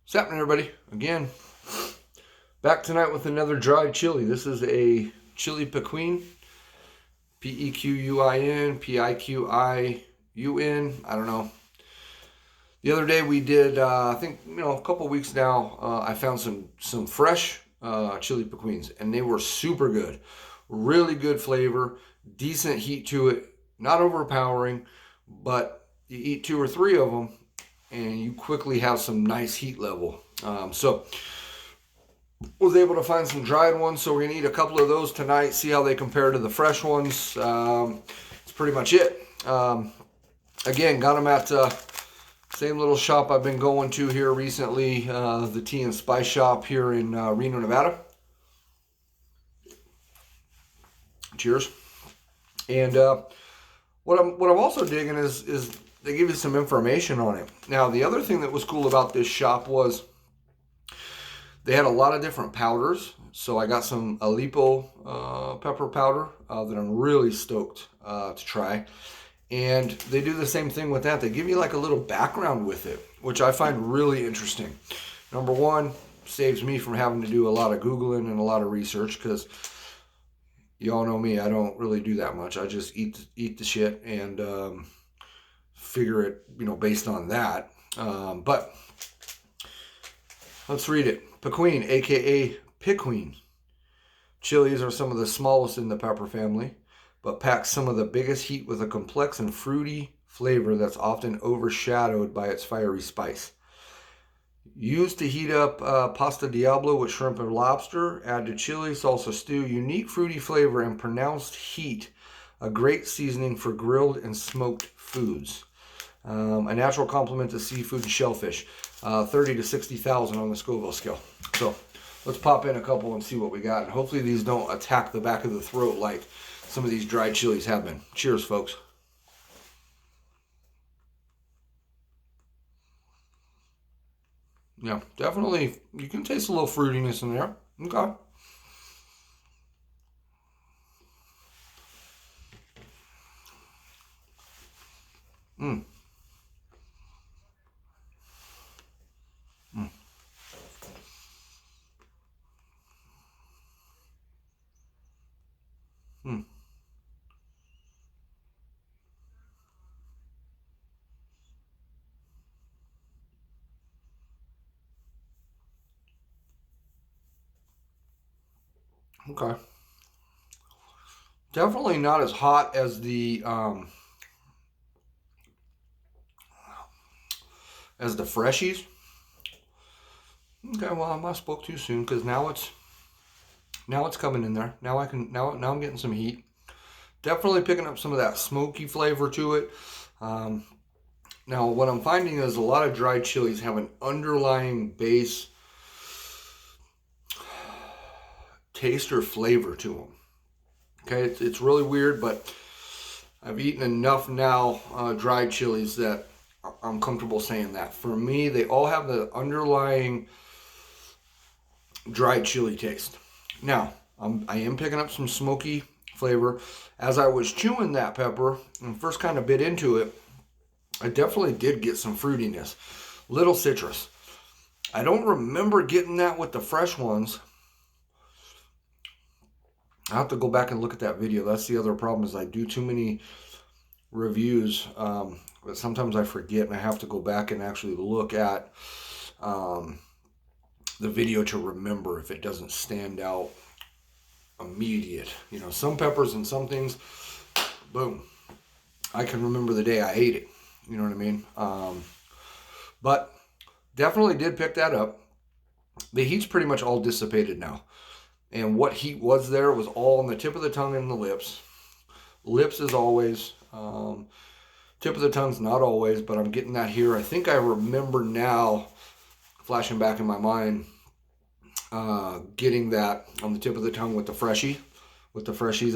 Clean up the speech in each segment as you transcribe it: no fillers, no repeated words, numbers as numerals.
What's happening, everybody? Again, back tonight with another dried chili. This is a chili Pequin, Pequin, Piquiun. I don't know. The other day we did, I think, a couple weeks now, I found some fresh chili Pequins, and they were super good. Really good flavor, decent heat to it, not overpowering, but you eat two or three of them, and you quickly have some nice heat level. So was able to find some dried ones, so we're gonna eat a couple of those tonight, see how they compare to the fresh ones. That's pretty much it. Again, got them at same little shop I've been going to here recently, the Tea and Spice shop here in Reno, Nevada. Cheers. And what I'm also digging is they give you some information on it. Now, the other thing that was cool about this shop was they had a lot of different powders. So I got some Aleppo pepper powder that I'm really stoked to try. And they do the same thing with that. They give you like a little background with it, which I find really interesting. Number one, saves me from having to do a lot of Googling and a lot of research, because you all know me, I don't really do that much. I just eat the shit and figure it, based on that. But let's read it. Pequin, aka Pequin. Chilies are some of the smallest in the pepper family, but pack some of the biggest heat with a complex and fruity flavor that's often overshadowed by its fiery spice. Used to heat up pasta diablo with shrimp and lobster, add to chili, salsa stew, unique fruity flavor and pronounced heat, a great seasoning for grilled and smoked foods. A natural complement to seafood and shellfish, 30 to 60,000 on the Scoville scale. So let's pop in a couple and see what we got. And hopefully these don't attack the back of the throat like some of these dried chilies have been. Cheers, folks. Yeah, definitely. You can taste a little fruitiness in there. Okay. Mm. Mm. Mm. Okay. Definitely not as hot as the freshies. Okay, well, I must spoke too soon, because now it's coming in there. Now I'm getting some heat. Definitely picking up some of that smoky flavor to it. Um, Now, what I'm finding is a lot of dried chilies have an underlying base taste or flavor to them. Okay, it's really weird, but I've eaten enough now dried chilies that I'm comfortable saying that. For me, they all have the underlying dried chili taste. Now, I am picking up some smoky flavor. As I was chewing that pepper and first kind of bit into it, I definitely did get some fruitiness, little citrus. I don't remember getting that with the fresh ones. I have to go back and look at that video. That's the other problem, is I do too many reviews, but sometimes I forget, and I have to go back and actually look at the video to remember if it doesn't stand out immediate. Some peppers and some things, boom, I can remember the day I ate it. You know what I mean? But definitely did pick that up. The heat's pretty much all dissipated now. And what heat was there was all on the tip of the tongue and the lips. Lips as always. Tip of the tongue's not always, but I'm getting that here. I think I remember now, flashing back in my mind, getting that on the tip of the tongue with the freshies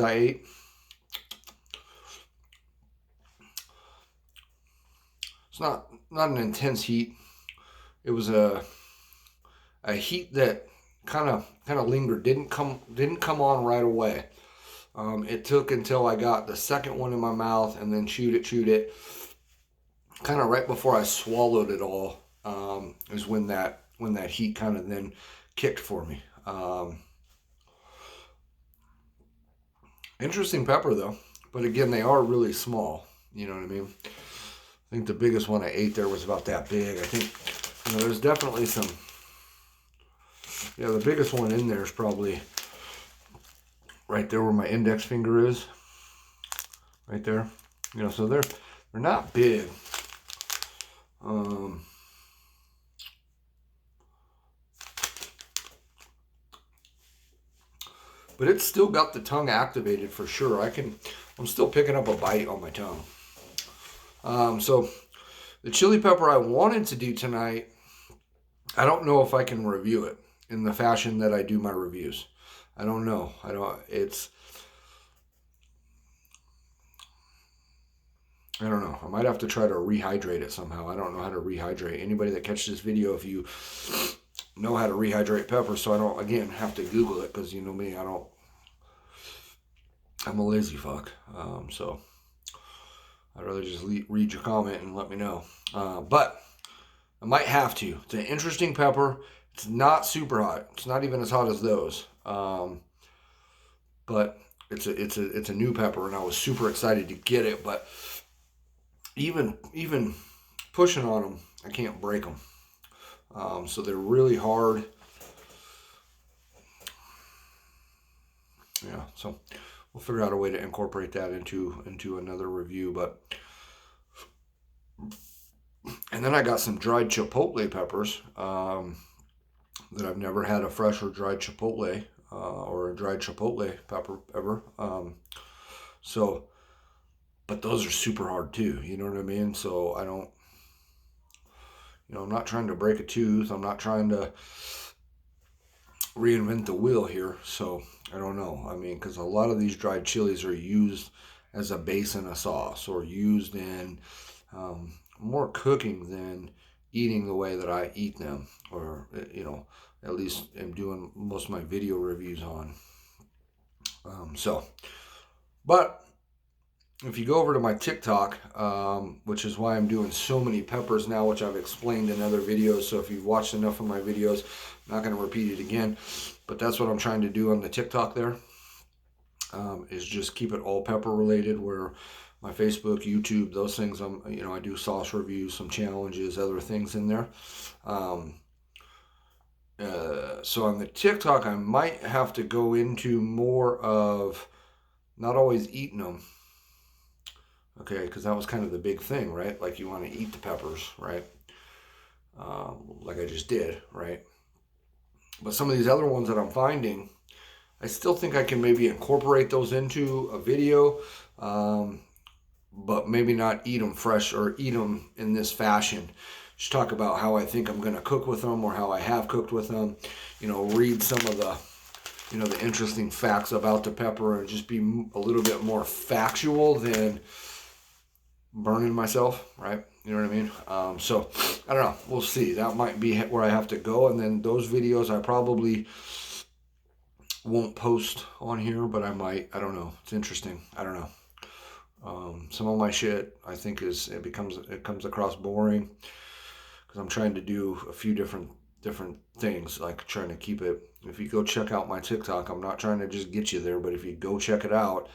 I ate. It's not an intense heat. It was a heat that kind of lingered. Didn't come on right away. It took until I got the second one in my mouth and then chewed it. Kind of right before I swallowed it all is when that when that heat kind of then kicked for me. Interesting pepper though, but again, they are really small. You know what I mean? I think the biggest one I ate there was about that big. I think, you know, there's definitely some, yeah, the biggest one in there is probably right there where my index finger is. Right there. You know, so they're not big. But it's still got the tongue activated for sure. I'm still picking up a bite on my tongue. So the chili pepper I wanted to do tonight, I don't know if I can review it in the fashion that I do my reviews. I don't know. I don't know. I might have to try to rehydrate it somehow. I don't know how to rehydrate. Anybody that catches this video, if you know how to rehydrate pepper, so I don't, again, have to Google it, because you know me, I'm a lazy fuck. So I'd rather just read your comment and let me know. But I might have to. It's an interesting pepper. It's not super hot. It's not even as hot as those. But it's a new pepper, and I was super excited to get it. But even pushing on them, I can't break them. So they're really hard. Yeah. So we'll figure out a way to incorporate that into another review. But and then I got some dried chipotle peppers that I've never had a fresh or dried chipotle or a dried chipotle pepper ever. So, but those are super hard too. You know what I mean? So I don't, you know, I'm not trying to break a tooth. I'm not trying to reinvent the wheel here. So I don't know. I mean, because a lot of these dried chilies are used as a base in a sauce, or used in more cooking than eating the way that I eat them, or, you know, at least am doing most of my video reviews on. But if you go over to my TikTok, which is why I'm doing so many peppers now, which I've explained in other videos. So if you've watched enough of my videos, I'm not going to repeat it again, but that's what I'm trying to do on the TikTok there, is just keep it all pepper related, where my Facebook, YouTube, those things, I do sauce reviews, some challenges, other things in there. So on the TikTok, I might have to go into more of not always eating them. Okay, because that was kind of the big thing, right? Like, you want to eat the peppers, right? Like I just did, right? But some of these other ones that I'm finding, I still think I can maybe incorporate those into a video, but maybe not eat them fresh or eat them in this fashion. Just talk about how I think I'm going to cook with them, or how I have cooked with them. You know, read some of the, the interesting facts about the pepper, and just be a little bit more factual than burning myself, right? You know what I mean? So I don't know. We'll see. That might be where I have to go. And then those videos I probably won't post on here, but I might. I don't know. It's interesting. I don't know. Some of my shit, I think, it comes across boring, because I'm trying to do a few different things, like trying to keep it. If you go check out my TikTok, I'm not trying to just get you there, but if you go check it out,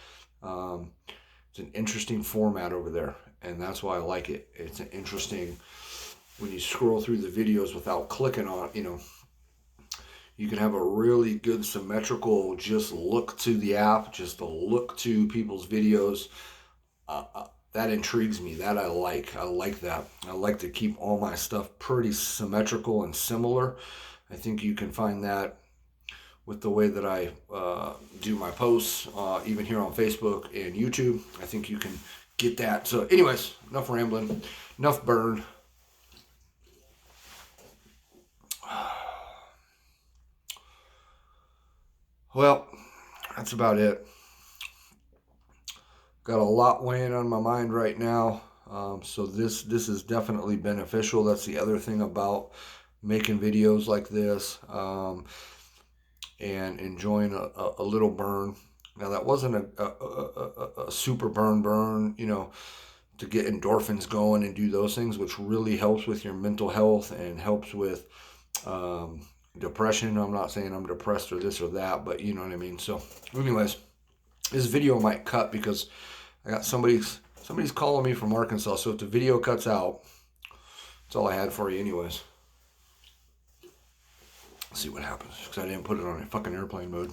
it's an interesting format over there, and that's why I like it. It's an interesting, when you scroll through the videos without clicking on, you can have a really good symmetrical, just look to the app, just to look to people's videos. That intrigues me. That I like that. I like to keep all my stuff pretty symmetrical and similar. I think you can find that with the way that I do my posts, even here on Facebook and YouTube. I think you can get that. So anyways, enough rambling, enough burn. Well, that's about it. Got a lot weighing on my mind right now. So this is definitely beneficial. That's the other thing about making videos like this, and enjoying a little burn. Now, that wasn't a super burn, to get endorphins going and do those things, which really helps with your mental health and helps with depression. I'm not saying I'm depressed or this or that, but you know what I mean. So anyways, this video might cut because I got somebody's calling me from Arkansas. So if the video cuts out, that's all I had for you anyways. Let's see what happens because I didn't put it on a fucking airplane mode.